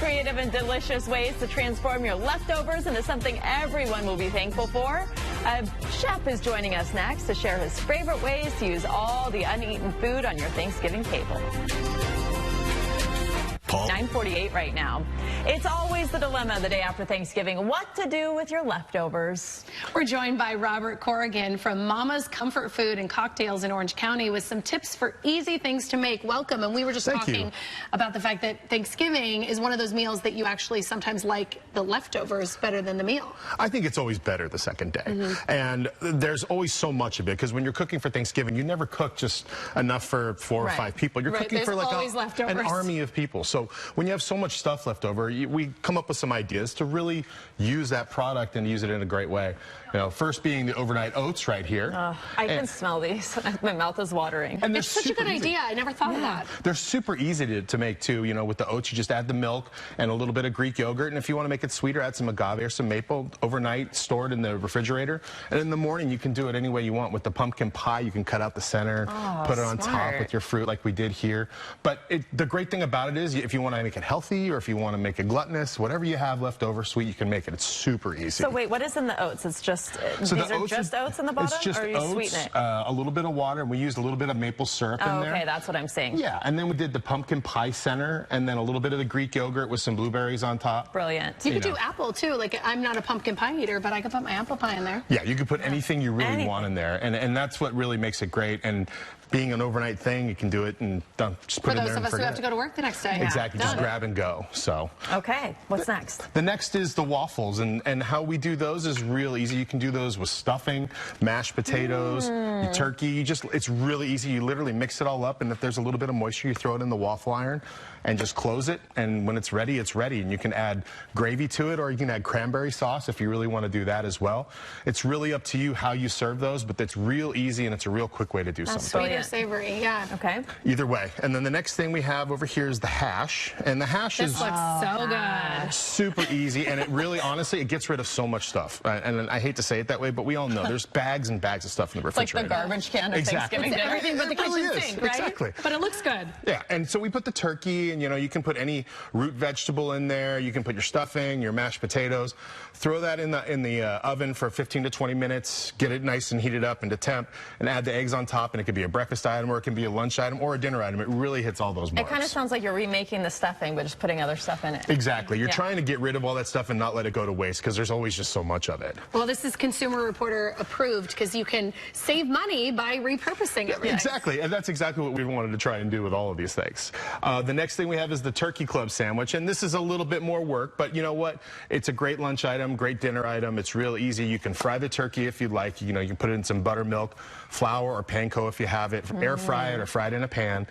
creative and delicious ways to transform your leftovers into something everyone will be thankful for. A chef is joining us next to share his favorite ways to use all the uneaten food on your Thanksgiving table. 9:48 right now. It's always the dilemma the day after Thanksgiving, what to do with your leftovers. We're joined by Robert Corrigan from Mama's Comfort Food and Cocktails in Orange County with some tips for easy things to make. Welcome. And we were just talking about the fact that Thanksgiving is one of those meals that you actually sometimes like the leftovers better than the meal. I think it's always better the second day. And there's always so much of it because when you're cooking for Thanksgiving, you never cook just enough for 4 or 5 people. You're cooking for like an army of people. So when you have so much stuff left over, we come up with some ideas to really use that product and use it in a great way. You know, first being the overnight oats right here. I can smell these. My mouth is watering. And it's such a good idea. I never thought of that. They're super easy to make too. You know, with the oats, you just add the milk and a little bit of Greek yogurt. And if you want to make it sweeter, add some agave or some maple overnight, stored in the refrigerator. And in the morning, you can do it any way you want. With the pumpkin pie, you can cut out the center, put it on top with your fruit like we did here. But the great thing about it is if you want to make it healthy or if you want to make it gluttonous, whatever you have left over sweet, you can make it. It's super easy. So wait, what is in the oats? It's just, these are just oats in the bottom? It's just or you oats, sweeten it? a little bit of water, and we used a little bit of maple syrup in there. Okay, that's what I'm saying. Yeah, and then we did the pumpkin pie center, and then a little bit of the Greek yogurt with some blueberries on top. Brilliant. You could do apple, too. Like, I'm not a pumpkin pie eater, but I could put my apple pie in there. Yeah, you could put anything you really want in there, and that's what really makes it great. And being an overnight thing, you can do it and just put it in there and forget. For those of us who have to go to work the next day. Exactly, just grab and go. So. Okay, what's next? The next is the waffles, and how we do those is real easy. You can do those with stuffing, mashed potatoes, turkey. It's really easy. You literally mix it all up, and if there's a little bit of moisture, you throw it in the waffle iron and just close it, and when it's ready, it's ready. And you can add gravy to it, or you can add cranberry sauce if you really want to do that as well. It's really up to you how you serve those, but it's real easy, and it's a real quick way to do something. Sweet or savory, yeah. Okay. Either way. And then the next thing we have over here is the hash, and the hash looks so good. Super easy, and it really, honestly, it gets rid of so much stuff. And I hate to say it that way, but we all know there's bags and bags of stuff in the refrigerator. Like the garbage can of Thanksgiving dinner. Everything but the kitchen sink, right? Exactly. But it looks good. Yeah, and so we put the turkey, and you know, you can put any root vegetable in there. You can put your stuffing, your mashed potatoes. Throw that in the oven for 15 to 20 minutes. Get it nice and heated up into temp, and add the eggs on top. And it could be a breakfast item, or it can be a lunch item, or a dinner item. It really hits all those marks. It kind of sounds like you're remaking the stuffing, but just putting other stuff in it. Exactly. You're trying to get rid of all that stuff and not let it go to waste, because there's always just so much of it. Well, this is Consumer Reporter approved, because you can save money by repurposing it. Exactly, and that's exactly what we wanted to try and do with all of these things. The next thing we have is the Turkey Club sandwich, and this is a little bit more work, but you know what? It's a great lunch item, great dinner item. It's real easy. You can fry the turkey if you'd like. You know, you can put it in some buttermilk, flour, or panko if you have it. Air fry it or fry it in a pan.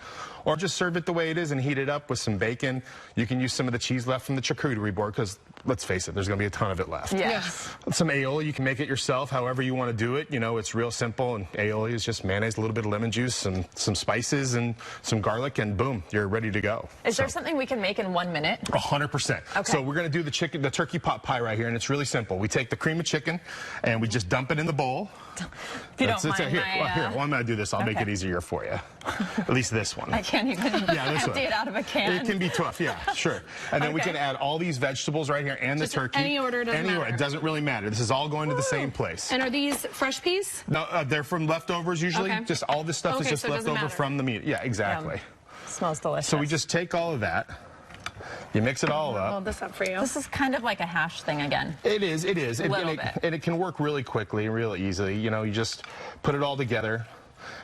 Or just serve it the way it is and heat it up with some bacon. You can use some of the cheese left from the charcuterie board, because let's face it, there's going to be a ton of it left. Yes. Some aioli, you can make it yourself however you want to do it. You know, it's real simple, and aioli is just mayonnaise, a little bit of lemon juice, and some spices and some garlic, and boom, you're ready to go. Is there something we can make in 1 minute? 100%. Okay. So we're going to do the turkey pot pie right here, and it's really simple. We take the cream of chicken, and we just dump it in the bowl. If you don't mind here, I'm going to do this. I'll make it easier for you. At least this one. I can't even empty it out of a can. It can be tough, yeah, sure. And then we can add all these vegetables right here and just the turkey. Any order doesn't matter. It doesn't really matter. This is all going to the same place. And are these fresh peas? No, they're from leftovers usually. Okay. Just all this stuff is just leftover from the meat. Yeah, exactly. Smells delicious. So we just take all of that. You mix it all up. I'll hold this up for you. This is kind of like a hash thing again. It is. It is. A little bit. And it can work really quickly, real easily. You know, you just put it all together.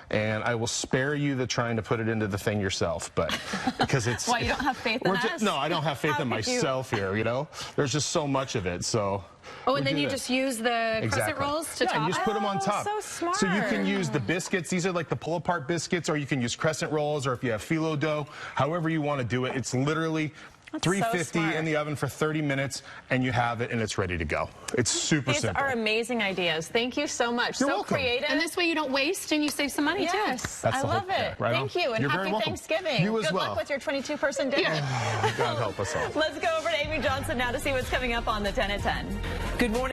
And I will spare you the trying to put it into the thing yourself, but because it's... Why, you don't have faith in us? No, I don't have faith in myself here, you know? There's just so much of it, so... Oh, and then you just use the crescent rolls to top? Yeah, you just put them on top. So smart. So you can use the biscuits. These are like the pull-apart biscuits, or you can use crescent rolls, or if you have phyllo dough, however you want to do it. It's literally... 350 in the oven for 30 minutes, and you have it, and it's ready to go. It's super simple. These are amazing ideas. Thank you so much. You're so welcome. Creative. And this way you don't waste, and you save some money, too. Yes, I love it. Right Thank you, and You're happy Thanksgiving. You as Good well. luck with your 22-person dinner. God help us all. Let's go over to Amy Johnson now to see what's coming up on the 10 at 10. Good morning.